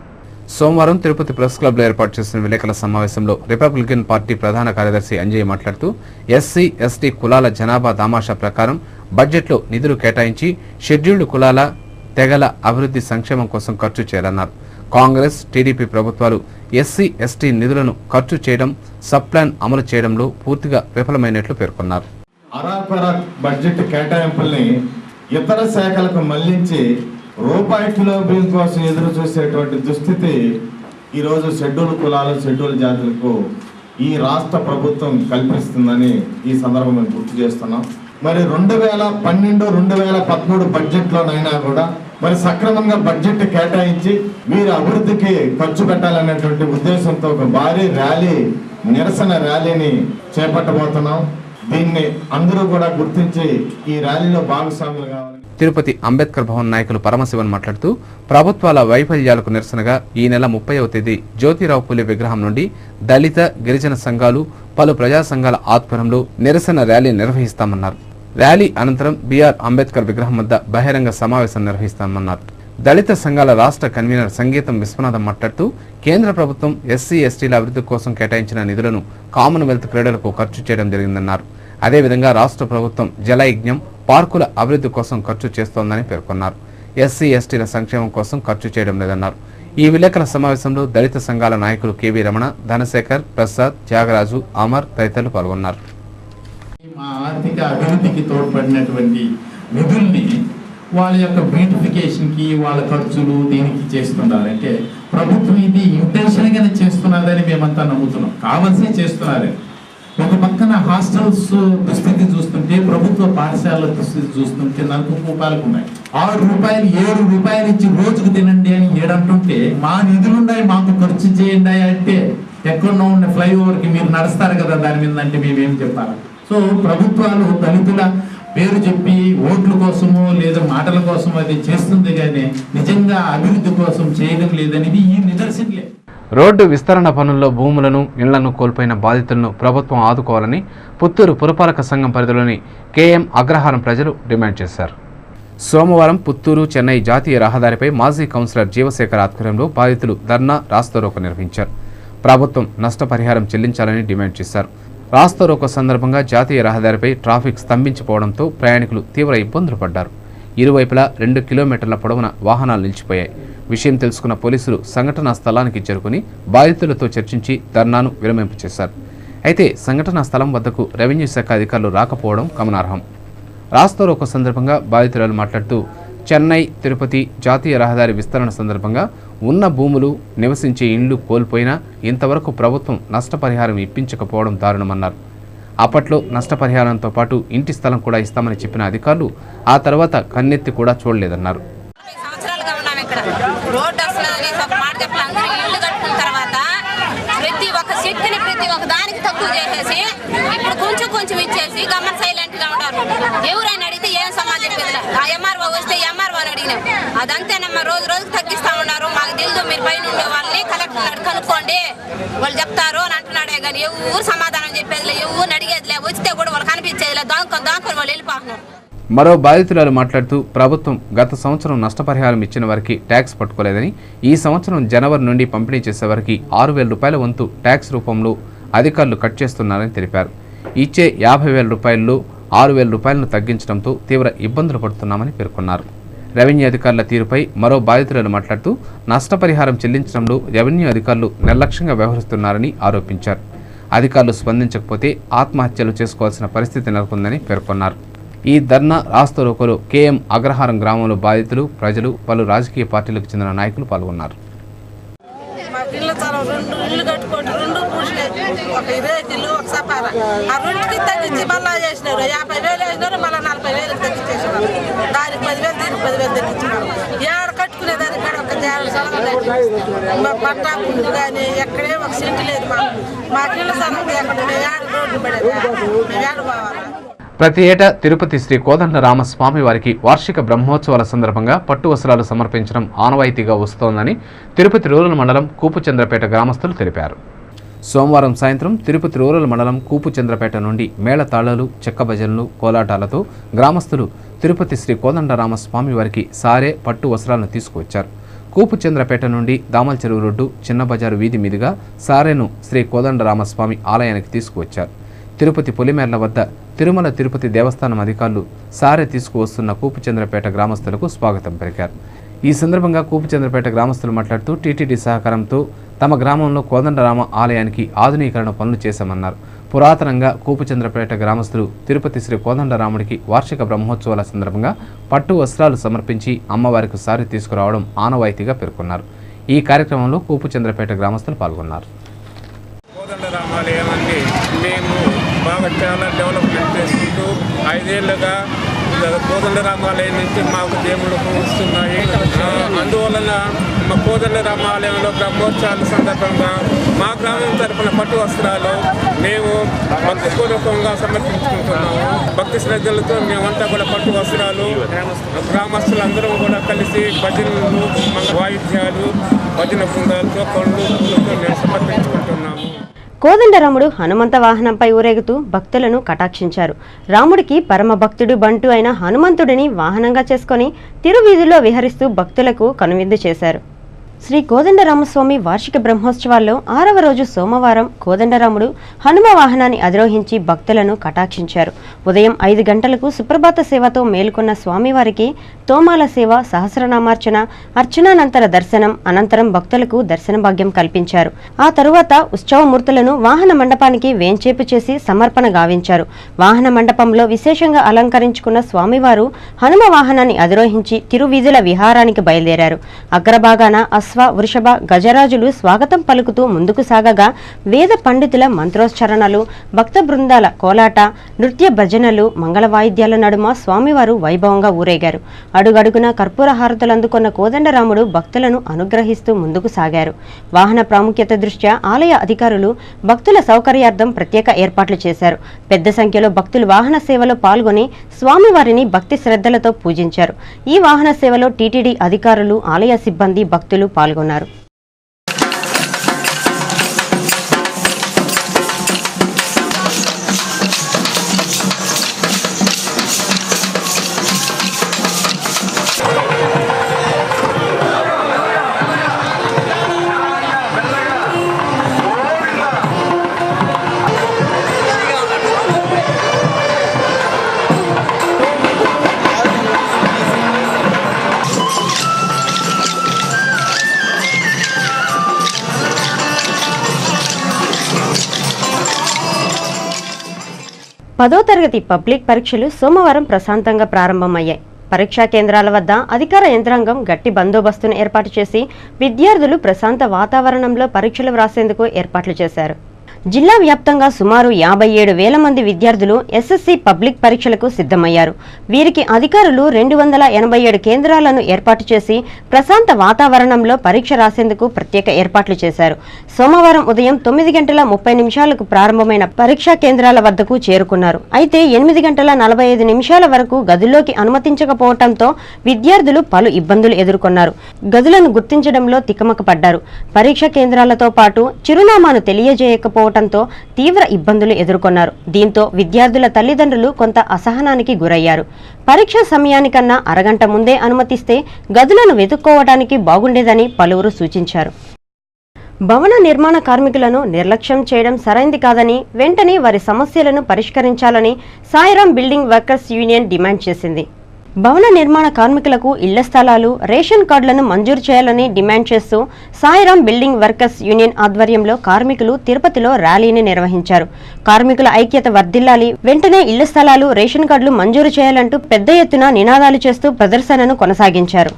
సోమవారం తిరుపతి ప్రెస్ క్లబ్లో ఏర్పాటు చేసిన విలేకరుల సమావేశంలో రిపబ్లికన్ పార్టీ ప్రధాన కార్యదర్శి అంజయ్య మాట్లాడుతూ ఎస్సీ, ఎస్టీ కులాల జనాభా దామాషా ప్రకారం బడ్జెట్లో నిధులు కేటాయించి షెడ్యూల్డ్ కులాల, తెగల అభివృద్ధి సంక్షేమం కోసం ఖర్చు చేయాలన్నారు. కాంగ్రెస్, టీడీపీ ప్రభుత్వాలు ఎస్సీ, ఎస్టీ నిధులను ఖర్చు చేయడం, సబ్ ప్లాన్ అమలు చేయడంలో పూర్తిగా విఫలమైనట్లు పేర్కొన్నారు. అరాకొర బడ్జెట్ కేటాయింపుల్ని ఇతర శాఖలకు మళ్లించి రూపాయి కిలో బియ్యం కోసం ఎదురు చూసేటువంటి దుస్థితి ఈరోజు షెడ్యూల్ కులాలు, షెడ్యూల్ జాతులకు ఈ రాష్ట్ర ప్రభుత్వం కల్పిస్తుందని ఈ సందర్భంగా గుర్తు చేస్తున్నాం. మరి 2012, 2013 బడ్జెట్లోనైనా కూడా మరి సక్రమంగా బడ్జెట్ కేటాయించి వీరి అభివృద్ధికి ఖర్చు పెట్టాలనేటువంటి ఉద్దేశంతో ఒక భారీ ర్యాలీ, నిరసన ర్యాలీని చేపట్టబోతున్నాం. దీన్ని అందరూ కూడా గుర్తించి ఈ ర్యాలీలో భాగస్వాములు కావాలని. తిరుపతి అంబేద్కర్ భవన్ నాయకులు పరమశివన్ మాట్లాడుతూ ప్రభుత్వాల వైఫల్యాలకు నిరసనగా ఈ నెల 30వ తేదీ జ్యోతిరావు పులే విగ్రహం నుండి దళిత, గిరిజన సంఘాలు, పలు ప్రజా సంఘాల ఆధ్వర్యంలో నిరసన ర్యాలీ నిర్వహిస్తామన్నారు. ర్యాలీ అనంతరం బీఆర్ అంబేద్కర్ విగ్రహం వద్ద బహిరంగ సమావేశం నిర్వహిస్తామన్నారు. దళిత సంఘాల రాష్ట్ర కన్వీనర్ సంగీతం విశ్వనాథం మాట్లాడుతూ కేంద్ర ప్రభుత్వం ఎస్సీ, ఎస్టీల అభివృద్ధి కోసం కేటాయించిన నిధులను కామన్వెల్త్ క్రీడలకు ఖర్చు చేయడం జరిగిందన్నారు. అదేవిధంగా రాష్ట్ర ప్రభుత్వం జలయజ్ఞం, పార్కుల అభివృద్ధి కోసం ఖర్చు చేస్తోందని పేర్కొన్నారు. ఎస్సీ, ఎస్టీల సంక్షేమం కోసం ఖర్చు చేయడం లేదన్నారు. ఈ విలేకరుల సమావేశంలో దళిత సంఘాల నాయకులు కేవీ రమణ, ధనశేఖర్, ప్రసాద్, త్యాగరాజు, అమర్ తదితరులు పాల్గొన్నారు. మా ఆర్థిక అభివృద్ధికి తోడ్పడినటువంటి నిధుల్ని వాళ్ళ యొక్క బ్యూటిఫికేషన్కి, వాళ్ళ ఖర్చులు దీనికి చేస్తున్నారంటే ప్రభుత్వం ఇది ఇంటెన్షన్గానే చేస్తున్నదని మేమంతా నమ్ముతున్నాం. కావాల్సి చేస్తున్నారని. ఒక పక్కన హాస్టల్స్ దుస్థితి చూస్తుంటే, ప్రభుత్వ పాఠశాలల దుస్థితి చూస్తుంటే 4 రూపాయలకు ఉన్నాయి. 6 రూపాయలు, 7 రూపాయలు ఇచ్చి రోజుకు తినండి అని ఏడంటుంటే మా నిధులున్నాయి మాకు ఖర్చు చేయండి అంటే ఎక్కడో ఉన్న ఫ్లైఓవర్కి మీరు నడుస్తారు కదా దాని మీద అంటే మేమేం చెప్పాలి? సో ప్రభుత్వాలు దళితుల పేరు చెప్పి ఓట్ల కోసమో లేదా మాటల కోసమో అది చేస్తుంది, కానీ నిజంగా అభివృద్ధి కోసం చేయడం లేదనేది ఈ నిదర్శనలే. రోడ్డు విస్తరణ పనుల్లో భూములను, ఇళ్లను కోల్పోయిన బాధితులను ప్రభుత్వం ఆదుకోవాలని పుత్తూరు పురపాలక సంఘం పరిధిలోని కేఎం అగ్రహారం ప్రజలు డిమాండ్ చేశారు. సోమవారం పుత్తూరు, చెన్నై జాతీయ రహదారిపై మాజీ కౌన్సిలర్ జీవశేఖర్ ఆధ్వర్యంలో బాధితులు ధర్నా, రాస్తారోకో నిర్వహించారు. ప్రభుత్వం నష్టపరిహారం చెల్లించాలని డిమాండ్ చేశారు. రాస్తారోకో సందర్భంగా జాతీయ రహదారిపై ట్రాఫిక్ స్తంభించిపోవడంతో ప్రయాణికులు తీవ్ర ఇబ్బందులు పడ్డారు. ఇరువైపులా 2 కిలోమీటర్ల పొడవున వాహనాలు నిలిచిపోయాయి. విషయం తెలుసుకున్న పోలీసులు సంఘటనా స్థలానికి చేరుకుని బాధితులతో చర్చించి ధర్నాను విరమింపు చేశారు. అయితే సంఘటనా స్థలం వద్దకు రెవెన్యూ శాఖ అధికారులు రాకపోవడం గమనార్హం. రాస్తారోకో సందర్భంగా బాధితురాలు మాట్లాడుతూ చెన్నై తిరుపతి జాతీయ రహదారి విస్తరణ సందర్భంగా ఉన్న భూములు నివసించే ఇండ్లు కోల్పోయినా ఇంతవరకు ప్రభుత్వం నష్టపరిహారం ఇప్పించకపోవడం దారుణమన్నారు. అప్పట్లో నష్టపరిహారంతో పాటు ఇంటి స్థలం కూడా ఇస్తామని చెప్పిన అధికారులు ఆ తర్వాత కన్నెత్తి కూడా చూడలేదన్నారు. రోడ్డు వస్తున్నదని ఒక మాట చెప్పాలి. అందరూ ఇల్లు కట్టుకున్న తర్వాత ప్రతి ఒక్క శక్తిని ప్రతి ఒక్క దానికి తక్కువ చేసేసి ఇప్పుడు కొంచెం ఇచ్చేసి గమ్మన సైలెంట్ గా ఉంటారు. ఎవరైనా అడిగితే ఏం సమాధానం చెప్పేది. ఆ ఎంఆర్ఓ వస్తే ఎంఆర్ఓని అడిగినాం. అదంతేనమ్మా, రోజుకు తగ్గిస్తా ఉన్నారు. మాకు తెలుసు, మీరు పైన ఉండే వాళ్ళని కలెక్టర్ కనుక్కోండి, వాళ్ళు చెప్తారు అని అంటున్నాడే కానీ ఎవరు సమాధానం చెప్పేదిలే, ఎవరిని అడిగేదిలే. వచ్చితే కూడా వాళ్ళు కనిపించేదిలే, దాంకొని వాళ్ళు వెళ్ళిపోతున్నారు. మరో బాధితురాలు మాట్లాడుతూ ప్రభుత్వం గత సంవత్సరం నష్టపరిహారం ఇచ్చిన వారికి ట్యాక్స్ పట్టుకోలేదని, ఈ సంవత్సరం జనవరి నుండి పంపిణీ చేసే వారికి 6,000 రూపాయల వంతు ట్యాక్స్ రూపంలో అధికారులు కట్ చేస్తున్నారని తెలిపారు. ఇచ్చే 50,000 రూపాయల్లో 6,000 రూపాయలను తగ్గించడంతో తీవ్ర ఇబ్బందులు పడుతున్నామని పేర్కొన్నారు. రెవెన్యూ అధికారుల తీరుపై మరో బాధితురాలు మాట్లాడుతూ నష్టపరిహారం చెల్లించడంలో రెవెన్యూ అధికారులు నిర్లక్ష్యంగా వ్యవహరిస్తున్నారని ఆరోపించారు. అధికారులు స్పందించకపోతే ఆత్మహత్యలు చేసుకోవాల్సిన పరిస్థితి నెలకొందని పేర్కొన్నారు. ఈ ధర్నా రాస్తారోకోలో కేఎం అగ్రహారం గ్రామంలో బాధితులు, ప్రజలు, పలు రాజకీయ పార్టీలకు చెందిన నాయకులు పాల్గొన్నారు. ఇల్లు చాలా 2 ఇల్లు కట్టుకోండి, 2 పూజలేదు, ఒక రేకులు ఒక సపారా. ఆ 2కి తగ్గించి మళ్ళా చేసినారు. 50,000 వేసినారు, మళ్ళీ 40,000 తగ్గించేసినారు. దానికి 10,000, దీనికి 10,000 తగ్గించినారు. ఏడ కట్టుకునేదానికి కూడా ఒక పట్టా పుండు కానీ ఎక్కడే ఒక సెంటు లేదు. మాకు ఇళ్ళ స్థలం లేకుండా ఏడ రోడ్డు పడేది, మేము ఏడ పోవాలా? ప్రతి ఏటా తిరుపతి శ్రీ కోదండరామస్వామి వారికి వార్షిక బ్రహ్మోత్సవాల సందర్భంగా పట్టు వస్త్రాలు సమర్పించడం ఆనవాయితీగా వస్తోందని తిరుపతి రూరల్ మండలం కూపుచంద్రపేట గ్రామస్తులు తెలిపారు. సోమవారం సాయంత్రం తిరుపతి రూరల్ మండలం కూపుచంద్రపేట నుండి మేళతాళాలు, చెక్క భజనలు, కోలాటాలతో గ్రామస్తులు తిరుపతి శ్రీ కోదండరామస్వామి వారికి సారే పట్టు వస్త్రాలను తీసుకువచ్చారు. కూపుచంద్రపేట నుండి దామల్ చెరువు రోడ్డు చిన్న బజారు వీధి మీదుగా సారేను శ్రీ కోదండరామస్వామి ఆలయానికి తీసుకువచ్చారు. తిరుపతి పొలిమేర్ల వద్ద తిరుమల తిరుపతి దేవస్థానం అధికారులు సారె తీసుకువస్తున్న కూపుచంద్రపేట గ్రామస్తులకు స్వాగతం పలికారు. ఈ సందర్భంగా కూపుచంద్రపేట గ్రామస్తులు మాట్లాడుతూ టీటీడీ సహకారంతో తమ గ్రామంలో కోదండరామ ఆలయానికి ఆధునీకరణ పనులు చేశామన్నారు. పురాతనంగా కూపుచంద్రపేట గ్రామస్తులు తిరుపతి శ్రీ కోదండరాముడికి వార్షిక బ్రహ్మోత్సవాల సందర్భంగా పట్టు వస్త్రాలు సమర్పించి అమ్మవారికి సారి తీసుకురావడం ఆనవాయితీగా పేర్కొన్నారు. ఈ కార్యక్రమంలో కూపుచంద్రపేట గ్రామస్తులు పాల్గొన్నారు. మేము బాగా చాలా డెవలప్మెంట్ చేసుకుంటూ 5 ఏళ్ళుగా కోదండరామాలయం నుంచి మాకు దేవుళ్ళకు వస్తున్నాయి. అందువలన మా కోదండరామాలయంలో బ్రహ్మోత్సవాల సందర్భంగా మా గ్రామం తరపున పట్టు వస్త్రాలు మేము భక్తిపూర్వకంగా సమర్పించుకుంటున్నాము. భక్తి శ్రద్ధలతో మేమంతా కూడా పట్టు వస్త్రాలు గ్రామస్తులందరం కూడా కలిసి భజనలు, వాయిద్యాలు, భజన బృందాలతో పళ్ళు మేము సమర్పించుకుంటున్నాము. కోదండరాముడు హనుమంత వాహనంపై ఊరేగుతూ భక్తులను కటాక్షించారు. రాముడికి పరమ భక్తుడు బంటు అయిన హనుమంతుడిని వాహనంగా చేసుకుని తిరువీధుల్లో విహరిస్తూ భక్తులకు కనువిందు చేశారు. శ్రీ కోదండరామస్వామి వార్షిక బ్రహ్మోత్సవాల్లో 6వ రోజు సోమవారం కోదండరాముడు హనుమ వాహనాన్ని అధిరోహించి భక్తులను కటాక్షించారు. ఉదయం 5 గంటలకు సుప్రభాత సేవతో మేలుకొన్న స్వామివారికి తోమాల సేవ, సహస్రనామార్చన, అర్చనానంతర దర్శనం అనంతరం భక్తులకు దర్శన భాగ్యం కల్పించారు. ఆ తరువాత ఉత్సవమూర్తులను వాహన మండపానికి వేంచేపు చేసి సమర్పణ గావించారు. వాహన మండపంలో విశేషంగా అలంకరించుకున్న స్వామివారు హనుమ వాహనాన్ని అధిరోహించి తిరువీధుల విహారానికి బయలుదేరారు. అగ్రభాగాన అశ్వ, వృషభ, గజరాజులు స్వాగతం పలుకుతూ ముందుకు సాగగా వేద పండితుల మంత్రోచ్చరణలు, భక్త బృందాల కోలాట, నృత్య భజనలు, మంగళ వాయిద్యాల నడుమ స్వామివారు వైభవంగా ఊరేగారు. అడుగడుగున కర్పూర హారతులు అందుకున్న కోదండరాముడు భక్తులను అనుగ్రహిస్తూ ముందుకు సాగారు. వాహన ప్రాముఖ్యత దృష్ట్యా ఆలయ అధికారులు భక్తుల సౌకర్యార్థం ప్రత్యేక ఏర్పాట్లు చేశారు. పెద్ద సంఖ్యలో భక్తులు వాహన సేవలో పాల్గొని స్వామివారిని భక్తి శ్రద్ధలతో పూజించారు. ఈ వాహన సేవలో టీటీడీ అధికారులు, ఆలయ సిబ్బంది, భక్తులు పాల్గొన్నారు. 10వ తరగతి పబ్లిక్ పరీక్షలు సోమవారం ప్రశాంతంగా ప్రారంభమయ్యాయి. పరీక్షా కేంద్రాల వద్ద అధికార యంత్రాంగం గట్టి బందోబస్తును ఏర్పాటు చేసి విద్యార్థులు ప్రశాంత వాతావరణంలో పరీక్షలు వ్రాసేందుకు ఏర్పాట్లు చేశారు. జిల్లా వ్యాప్తంగా సుమారు 57,000 మంది విద్యార్థులు ఎస్ఎస్సి పబ్లిక్ పరీక్షలకు సిద్ధమయ్యారు. వీరికి అధికారులు 287 కేంద్రాలను ఏర్పాటు చేసి ప్రశాంత వాతావరణంలో పరీక్ష రాసేందుకు ప్రత్యేక ఏర్పాట్లు చేశారు. సోమవారం ఉదయం 9:30 ప్రారంభమైన పరీక్షా కేంద్రాల వద్దకు చేరుకున్నారు. అయితే 8:45 వరకు గదుల్లోకి అనుమతించకపోవడంతో విద్యార్థులు పలు ఇబ్బందులు ఎదుర్కొన్నారు. గదులను గుర్తించడంలో తికమక పడ్డారు. పరీక్షా కేంద్రాలతో పాటు చిరునామాను తెలియజేయకపోవడంతో తీవ్ర ఇబ్బందులు ఎదుర్కొన్నారు. దీంతో విద్యార్థుల తల్లిదండ్రులు కొంత అసహనానికి గురయ్యారు. పరీక్ష సమయానికన్నా అరగంట ముందే అనుమతిస్తే గదులను వెతుక్కోవడానికి బాగుండేదని పలువురు సూచించారు. భవన నిర్మాణ కార్మికులను నిర్లక్ష్యం చేయడం సరైంది కాదని, వెంటనే వారి సమస్యలను పరిష్కరించాలని Sairam building workers union demand చేసింది. భవన నిర్మాణ కార్మికులకు ఇళ్ల స్థలాలు, రేషన్ కార్డులను మంజూరు చేయాలని డిమాండ్ చేస్తూ సాయిరాం బిల్డింగ్ వర్కర్స్ యూనియన్ ఆధ్వర్యంలో కార్మికులు తిరుపతిలో ర్యాలీని నిర్వహించారు. కార్మికుల ఐక్యత వర్ధిల్లాలి, వెంటనే ఇళ్ల స్థలాలు, రేషన్ కార్డులు మంజూరు చేయాలంటూ పెద్ద ఎత్తున నినాదాలు చేస్తూ ప్రదర్శనను కొనసాగించారు.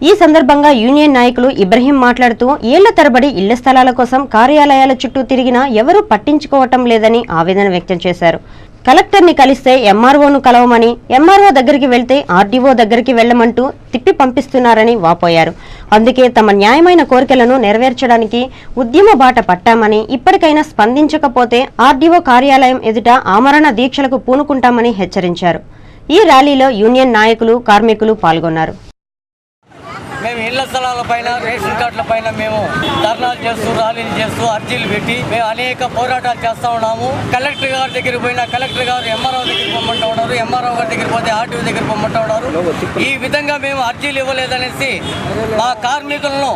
ఈ సందర్భంగా యూనియన్ నాయకులు ఇబ్రహీం మాట్లాడుతూ ఏళ్ల తరబడి ఇళ్ల స్థలాల కోసం కార్యాలయాల చుట్టూ తిరిగినా ఎవరూ పట్టించుకోవటం లేదని ఆవేదన వ్యక్తం చేశారు. కలెక్టర్ని కలిస్తే ఎంఆర్ఓను కలవమని, ఎంఆర్ఓ దగ్గరికి వెళ్తే ఆర్డీఓ దగ్గరికి వెళ్లమంటూ తిప్పి పంపిస్తున్నారని వాపోయారు. అందుకే తమ న్యాయమైన కోరికలను నెరవేర్చడానికి ఉద్యమ బాట పట్టామని, ఇప్పటికైనా స్పందించకపోతే ఆర్డీఓ కార్యాలయం ఎదుట ఆమరణ దీక్షలకు పూనుకుంటామని హెచ్చరించారు. ఈ ర్యాలీలో యూనియన్ నాయకులు, కార్మికులు పాల్గొన్నారు. మేము ఇళ్ల స్థలాల పైన, రేషన్ కార్డుల పైన మేము ధర్నాలు చేస్తూ, ర్యాలీలు చేస్తూ, అర్జీలు పెట్టి మేము అనేక పోరాటాలు చేస్తూ ఉన్నాము. కలెక్టర్ గారి దగ్గరికి పోయినా కలెక్టర్ గారు ఎంఆర్ఓ దగ్గరికి పొమ్మంటూ ఉన్నారు, ఎంఆర్ఓ గారి దగ్గరికి పోతే ఆర్టీఓ దగ్గర పొమ్మంటూ ఉన్నారు. ఈ విధంగా మేము అర్జీలు ఇవ్వలేదనేసి మా కార్మికులను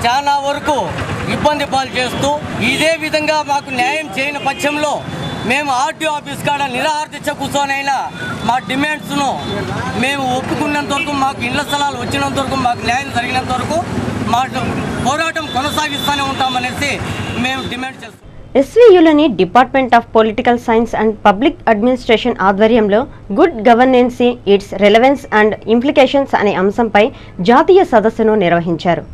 చాలా వరకు ఇబ్బంది పాలు చేస్తూ, ఇదే విధంగా మాకు న్యాయం చేయని పక్షంలో మేము ఆర్టీఓ ఆఫీస్ కాడ నిరాహార దీక్ష కూర్చొనైనా మా డిమాండ్స్ను మేము ఒప్పుకున్నంత వరకు, మాకు ఇళ్ల స్థలాలు వచ్చినంత వరకు, మాకు న్యాయం జరిగినంత వరకు మా పోరాటం కొనసాగిస్తూనే ఉంటామనేసి మేము డిమాండ్ చేస్తాం. ఎస్వీయులోని department of political science and public administration ఆధ్వర్యంలో good governance, its relevance and implications అనే అంశంపై జాతీయ సదస్సును నిర్వహించారు.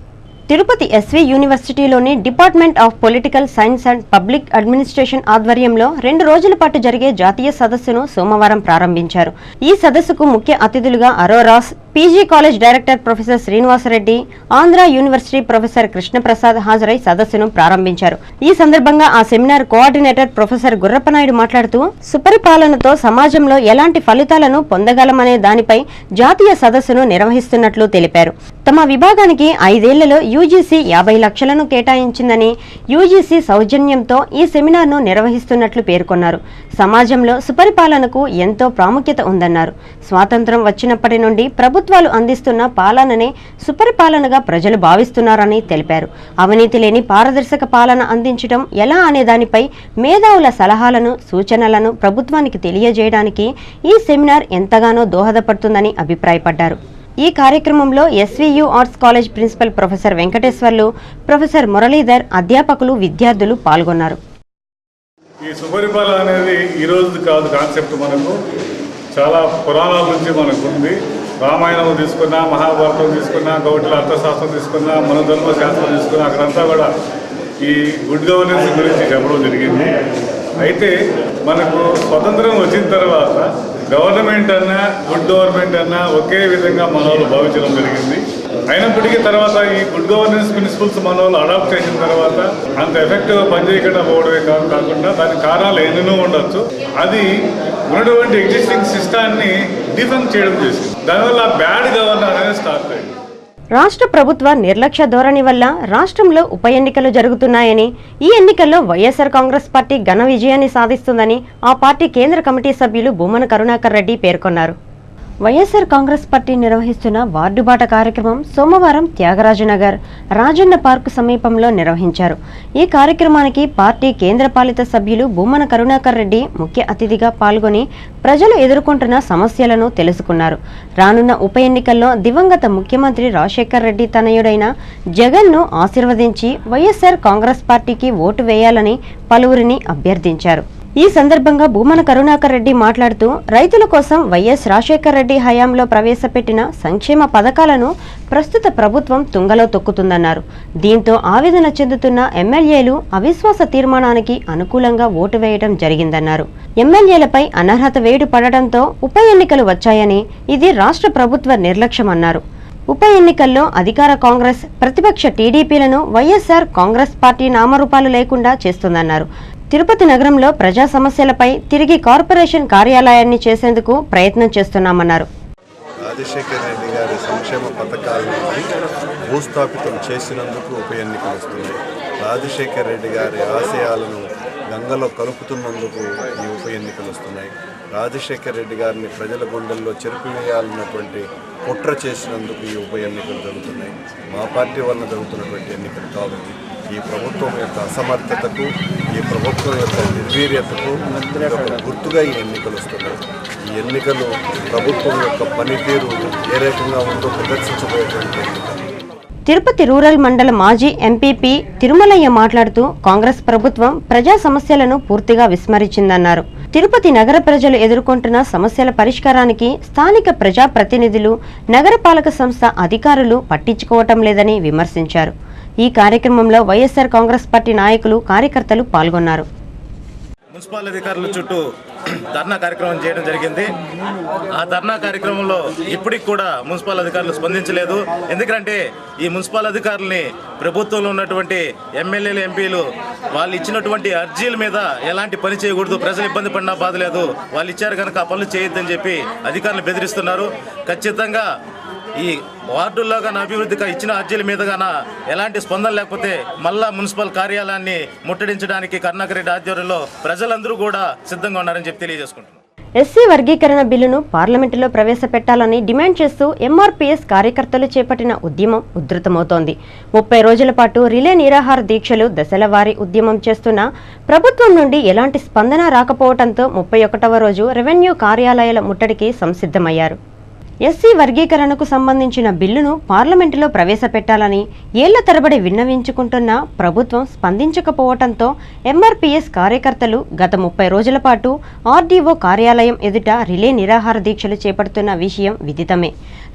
తిరుపతి ఎస్వి యూనివర్సిటీలోని department of political science and public administration ఆధ్వర్యంలో 2 రోజుల పాటు జరిగే జాతీయ సదస్సును సోమవారం ప్రారంభించారు. ఈ సదస్సుకు ముఖ్య అతిథులుగా Aurora's PG college director professor Srinivasareddy, Andhra university professor Krishnaprasad హాజరై సదస్సును ప్రారంభించారు. ఈ సందర్భంగా ఆ సెమినార్ కోఆర్డినేటర్ ప్రొఫెసర్ గుర్రప్పనాయుడు మాట్లాడుతూ, సుపరిపాలనతో సమాజంలో ఎలాంటి ఫలితాలను పొందగలమనే దానిపై జాతీయ సదస్సును నిర్వహిస్తున్నట్లు తెలిపారు. తమ విభాగానికి 5 ఏళ్లలో యూజీసీ 50 లక్షలను కేటాయించిందని, యూజీసీ సౌజన్యంతో ఈ సెమినార్ను నిర్వహిస్తున్నట్లు పేర్కొన్నారు. సమాజంలో సుపరిపాలనకు ఎంతో ప్రాముఖ్యత ఉందన్నారు. స్వాతంత్రం వచ్చినప్పటి నుండి ప్రభుత్వాలు అందిస్తున్న పాలననే సుపరిపాలనగా ప్రజలు భావిస్తున్నారని తెలిపారు. అవినీతి లేని పారదర్శక పాలన అందించడం ఎలా అనే దానిపై మేధావుల సలహాలను, సూచనలను ప్రభుత్వానికి తెలియజేయడానికి ఈ సెమినార్ ఎంతగానో దోహదపడుతుందని అభిప్రాయపడ్డారు. ఈ కార్యక్రమంలో SVU arts college principal professor Venkateswarlu, professor Muralidhar, అధ్యాపకులు, విద్యార్థులు పాల్గొన్నారు. ఈ సుపరిపాలన అనేది ఈరోజు కాదు కాన్సెప్ట్, మనకు చాలా పురాణాల నుంచి మనకు ఉంది. రామాయణం తీసుకున్నా, మహాభారతం తీసుకున్నా, గౌటుల అర్థశాస్త్రం తీసుకున్నా, మన ధర్మశాస్త్రం తీసుకున్నా, అక్కడంతా కూడా ఈ గుడ్ గవర్నెన్స్ గురించి చెప్పడం జరిగింది. అయితే మనకు స్వతంత్రం వచ్చిన తర్వాత గవర్నమెంట్ అన్నా, గుడ్ గవర్నమెంట్ అన్నా ఒకే విధంగా మన వాళ్ళు భావించడం జరిగింది. అయినప్పటికీ తర్వాత ఈ గుడ్ గవర్నెన్స్ ప్రిన్సిపల్స్ మన వాళ్ళు అడాప్ట్ చేసిన తర్వాత అంత ఎఫెక్టివ్గా పనిచేయకుండా పోవడమే కాకుండా దానికి కారణాలు ఎన్నెన్నో ఉండొచ్చు. అది ఉన్నటువంటి ఎగ్జిస్టింగ్ సిస్టాన్ని డిఫెండ్ చేయడం చేసింది. దానివల్ల బ్యాడ్ గవర్నర్ అనేది స్టార్ట్ అయింది. రాష్ట్ర ప్రభుత్వ నిర్లక్ష్య ధోరణి వల్ల రాష్ట్రంలో ఉప ఎన్నికలు జరుగుతున్నాయని, ఈ ఎన్నికల్లో వైఎస్ఆర్ కాంగ్రెస్ పార్టీ ఘన విజయాన్ని సాధిస్తుందని ఆ పార్టీ కేంద్ర కమిటీ సభ్యులు భూమన కరుణాకర్ రెడ్డి పేర్కొన్నారు. వైఎస్ఆర్ కాంగ్రెస్ పార్టీ నిర్వహిస్తున్న వార్డుబాట కార్యక్రమం సోమవారం త్యాగరాజనగర్, రాజన్న పార్కు సమీపంలో నిర్వహించారు. ఈ కార్యక్రమానికి పార్టీ కేంద్రపాలిత సభ్యులు భూమన కరుణాకర్ రెడ్డి ముఖ్య అతిథిగా పాల్గొని ప్రజలు ఎదుర్కొంటున్న సమస్యలను తెలుసుకున్నారు. రానున్న ఉప ఎన్నికల్లో దివంగత ముఖ్యమంత్రి రాజశేఖర్ రెడ్డి తనయుడైన జగన్ను ఆశీర్వదించి వైఎస్ఆర్ కాంగ్రెస్ పార్టీకి ఓటు వేయాలని పలువురిని అభ్యర్థించారు. ఈ సందర్భంగా భూమన కరుణాకర్ రెడ్డి మాట్లాడుతూ రైతుల కోసం వైఎస్ రాజశేఖర్ రెడ్డి హయాంలో ప్రవేశపెట్టిన సంక్షేమ పథకాలను ప్రస్తుత ప్రభుత్వం తుంగలో తొక్కుతుందన్నారు. దీంతో ఆవేదన చెందుతున్న ఎమ్మెల్యేలు అవిశ్వాస తీర్మానానికి అనుకూలంగా ఓటు వేయడం జరిగిందన్నారు. ఎమ్మెల్యేలపై అనర్హత వేటు పడడంతో ఉప ఎన్నికలు వచ్చాయని ఇది రాష్ట్ర ప్రభుత్వ నిర్లక్ష్యమన్నారు. ఉప ఎన్నికల్లో అధికార కాంగ్రెస్, ప్రతిపక్ష టీడీపీలను వైఎస్ఆర్ కాంగ్రెస్ పార్టీ నామరూపాలు లేకుండా చేస్తుందన్నారు. తిరుపతి నగరంలో ప్రజా సమస్యలపై తిరిగి కార్పొరేషన్ కార్యాలయాన్ని చేసేందుకు ప్రయత్నం చేస్తున్నామన్నారు. రాజశేఖర్ రెడ్డి గారి సంక్షేమ పథకాలను భూస్థాపితం చేసినందుకు ఉప ఎన్నికలు వస్తున్నాయి. రాజశేఖర్ రెడ్డి గారి ఆశయాలను గంగలో కలుపుతున్నందుకు ఈ ఉప ఎన్నికలు వస్తున్నాయి. రాజశేఖర్ రెడ్డి గారిని ప్రజల గుండెల్లో చెరిపివేయాలన్నటువంటి కుట్ర చేసినందుకు ఈ ఉప ఎన్నికలు జరుగుతున్నాయి. మా పార్టీ వల్ల జరుగుతున్నటువంటి ఎన్నికలు కావు. ఈ ప్రభుత్వం యొక్క అసమర్థతకు, ఈ ప్రభుత్వం యొక్క నిర్వీర్యతకు గుర్తుగా ఈ ఎన్నికలు వస్తున్నాయి. ఈ ఎన్నికలు ప్రభుత్వం యొక్క పనితీరు ఏ రకంగా ఉందో ప్రదర్శించబోయేటువంటి ఎన్నికలు. తిరుపతి రూరల్ మండల మాజీ ఎంపీపీ తిరుమలయ్య మాట్లాడుతూ కాంగ్రెస్ ప్రభుత్వం ప్రజా సమస్యలను పూర్తిగా విస్మరించిందన్నారు. తిరుపతి నగర ప్రజలు ఎదుర్కొంటున్న సమస్యల పరిష్కారానికి స్థానిక ప్రజాప్రతినిధులు, నగరపాలక సంస్థ అధికారులు పట్టించుకోవటం లేదని విమర్శించారు. ఈ కార్యక్రమంలో వైఎస్ఆర్ కాంగ్రెస్ పార్టీ నాయకులు, కార్యకర్తలు పాల్గొన్నారు. మున్సిపల్ అధికారుల చుట్టూ ధర్నా కార్యక్రమం చేయడం జరిగింది. ఆ ధర్నా కార్యక్రమంలో ఇప్పటికి కూడా మున్సిపల్ అధికారులు స్పందించలేదు. ఎందుకంటే ఈ మున్సిపల్ అధికారులని ప్రభుత్వంలో ఉన్నటువంటి ఎమ్మెల్యేలు, ఎంపీలు వాళ్ళు ఇచ్చినటువంటి అర్జీల మీద ఎలాంటి పని చేయకూడదు, ప్రజలు ఇబ్బంది పడినా బాధ లేదు, వాళ్ళు ఇచ్చారు కనుక ఆ పనులు చేయొద్దని చెప్పి అధికారులు బెదిరిస్తున్నారు. ఖచ్చితంగా ఈ వార్డుల్లో కానీ అభివృద్ధిగా ఇచ్చిన అర్జీల మీద గానా ఎలాంటి స్పందన లేకపోతే మళ్ళా మున్సిపల్ కార్యాలయాన్ని ముట్టడించడానికి కరుణాకర్ రెడ్డి ఆధ్వర్యంలో ప్రజలందరూ కూడా సిద్ధంగా ఉన్నారని చెప్పి తెలియజేసుకుంటున్నారు. ఎస్సీ వర్గీకరణ బిల్లును పార్లమెంటులో ప్రవేశపెట్టాలని డిమాండ్ చేస్తూ ఎంఆర్పీఎస్ కార్యకర్తలు చేపట్టిన ఉద్యమం ఉధృతమవుతోంది. 30 రోజుల పాటు రిలే నిరాహార దీక్షలు, దశల వారీ ఉద్యమం చేస్తున్న ప్రభుత్వం నుండి ఎలాంటి స్పందన రాకపోవడంతో 31వ రోజు రెవెన్యూ కార్యాలయాల ముట్టడికి సంసిద్ధమయ్యారు. ఎస్సీ వర్గీకరణకు సంబంధించిన బిల్లును పార్లమెంటులో ప్రవేశపెట్టాలని ఏళ్ల తరబడి విన్నవించుకుంటున్న ప్రభుత్వం స్పందించకపోవడంతో ఎంఆర్పీఎస్ కార్యకర్తలు గత 30 రోజుల పాటు ఆర్డీఓ కార్యాలయం ఎదుట రిలే నిరాహార దీక్షలు చేపడుతున్న విషయం విదితమే.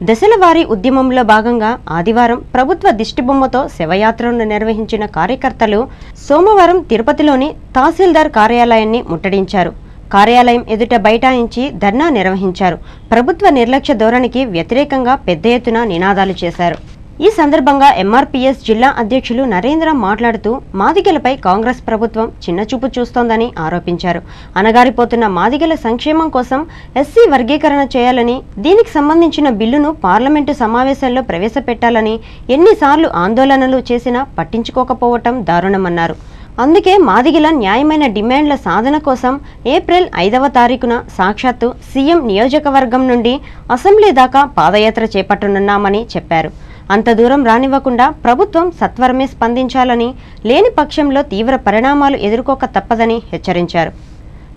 దశల వారీ ఉద్యమంలో భాగంగా ఆదివారం ప్రభుత్వ దిష్టిబొమ్మతో శవయాత్రను నిర్వహించిన కార్యకర్తలు సోమవారం తిరుపతిలోని తహసీల్దార్ కార్యాలయాన్ని ముట్టడించారు. కార్యాలయం ఎదుట బైఠాయించి ధర్నా నిర్వహించారు. ప్రభుత్వ నిర్లక్ష్య ధోరణికి వ్యతిరేకంగా పెద్ద ఎత్తున నినాదాలు చేశారు. ఈ సందర్భంగా ఎంఆర్పీఎస్ జిల్లా అధ్యక్షులు నరేంద్ర మాట్లాడుతూ మాదిగలపై కాంగ్రెస్ ప్రభుత్వం చిన్నచూపు చూస్తోందని ఆరోపించారు. అనగారిపోతున్న మాదిగల సంక్షేమం కోసం ఎస్సీ వర్గీకరణ చేయాలని, దీనికి సంబంధించిన బిల్లును పార్లమెంటు సమావేశాల్లో ప్రవేశపెట్టాలని ఎన్నిసార్లు ఆందోళనలు చేసినా పట్టించుకోకపోవటం దారుణమన్నారు. అందుకే మాదిగల న్యాయమైన డిమాండ్ల సాధన కోసం ఏప్రిల్ 5వ తారీఖున సాక్షాత్తు సీఎం నియోజకవర్గం నుండి అసెంబ్లీ దాకా పాదయాత్ర చేపట్టనున్నామని చెప్పారు. అంత దూరం రానివ్వకుండా ప్రభుత్వం సత్వరమే స్పందించాలని, లేని పక్షంలో తీవ్ర పరిణామాలు ఎదుర్కోక తప్పదని హెచ్చరించారు.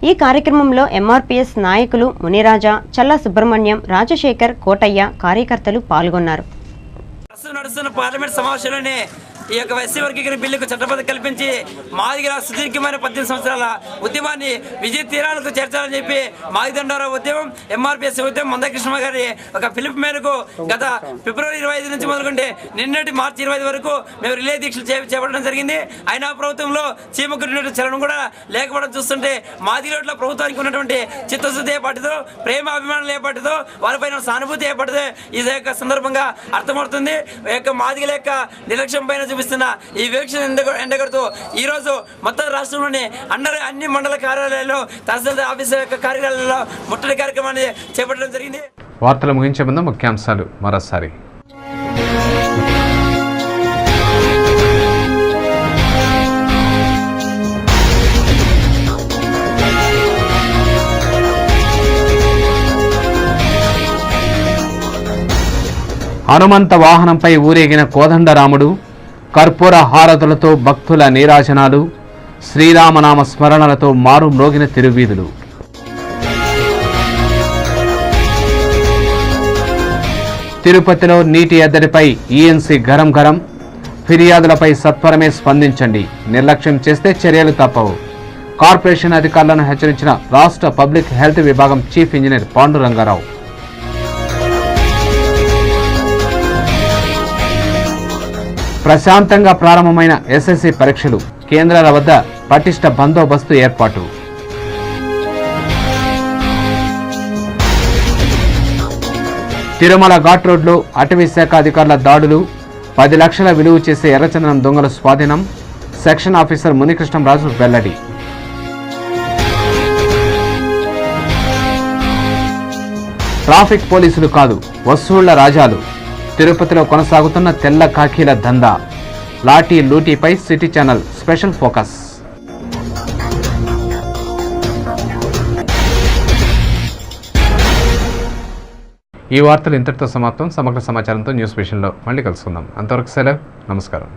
ఈ కార్యక్రమంలో ఎంఆర్పీఎస్ నాయకులు మునిరాజా, చల్లా సుబ్రహ్మణ్యం, రాజశేఖర్, కోటయ్య, కార్యకర్తలు పాల్గొన్నారు. నడుస్తున్న పార్లమెంట్ సమావేశంలోనే ఈ యొక్క ఎస్సీ వర్గీకరణ బిల్లుకు చట్టబద్ధ కల్పించి మాదిగల సుదీర్ఘమైన 18 సంవత్సరాల ఉద్యమాన్ని విజయ తీరాలకు చేర్చాలని చెప్పి మాదిగండారావు ఉద్యమం, ఎంఆర్పీఎస్ ఉద్యమం, మందకృష్ణ గారి ఒక పిలుపు మేరకు గత ఫిబ్రవరి 25 నుంచి మొదలుకుంటే నిన్నటి మార్చి 25 వరకు మేము రిలే దీక్షలు చేపట్టడం జరిగింది. అయినా ప్రభుత్వంలో చీమకున్నటువంటి చలనం కూడా లేకపోవడం చూస్తుంటే మాదిగల ప్రభుత్వానికి ఉన్నటువంటి చిత్తశుద్ధి ఏర్పడుతుందో, ప్రేమ అభిమానులు ఏర్పడుతుందో, వారిపైన సానుభూతి ఏర్పడుతుందో ఈ యొక్క సందర్భంగా అర్థమవుతుంది. మాదిగల యొక్క నిర్లక్ష్యం పైన చూపిస్తున్న ఈ వివక్షను ఎండగడుతూ ఈ రోజు మొత్తం రాష్ట్రంలోని అన్ని మండల కార్యాలయాల్లో, తహసీల్దార్ ఆఫీసు యొక్క కార్యాలయాల్లో ముట్టడి కార్యక్రమాన్ని చేపట్టడం జరిగింది. వార్తలు ముగించే ముందు ముఖ్యాంశాలు మరోసారి. హనుమంత వాహనంపై ఊరేగిన కోదండరాముడు, కర్పూర హారతులతో భక్తుల నీరాజనాలు, శ్రీరామనామ స్మరణలతో మారు మ్రోగిన తిరువీధులు. తిరుపతిలో నీటి ఎద్దడిపై ఈఎన్సీ గరం గరం, ఫిర్యాదులపై సత్వరమే స్పందించండి, నిర్లక్ష్యం చేస్తే చర్యలు తప్పవు. కార్పొరేషన్ అధికారులను హెచ్చరించిన రాష్ట్ర పబ్లిక్ హెల్త్ విభాగం చీఫ్ ఇంజనీర్ పాండురంగారావు. ప్రశాంతంగా ప్రారంభమైన ఎస్ఎస్సి పరీక్షలు, కేంద్రాల వద్ద పటిష్ట బందోబస్తు ఏర్పాటు. తిరుమల ఘాట్ రోడ్లో అటవీ శాఖ అధికారుల దాడులు, 10 లక్షల విలువ చేసే ఎర్రచందనం దొంగల స్వాధీనం. సెక్షన్ ఆఫీసర్ మునికృష్ణంరాజు వెల్లడి. ట్రాఫిక్ పోలీసులు కాదు, వసూళ్ల రాజాలు. తిరుపతిలో కొనసాగుతున్న తెల్ల కాకీల దందా. లాఠీ లూటీపై సిటీ ఛానల్ స్పెషల్ ఫోకస్. ఈ వార్తలు ఇంతటితో సమాప్తం. సమగ్ర సమాచారంతో న్యూస్ విషయంలో మళ్ళీ కలుసుకుందాం. అంతవరకు సెలవు. నమస్కారం.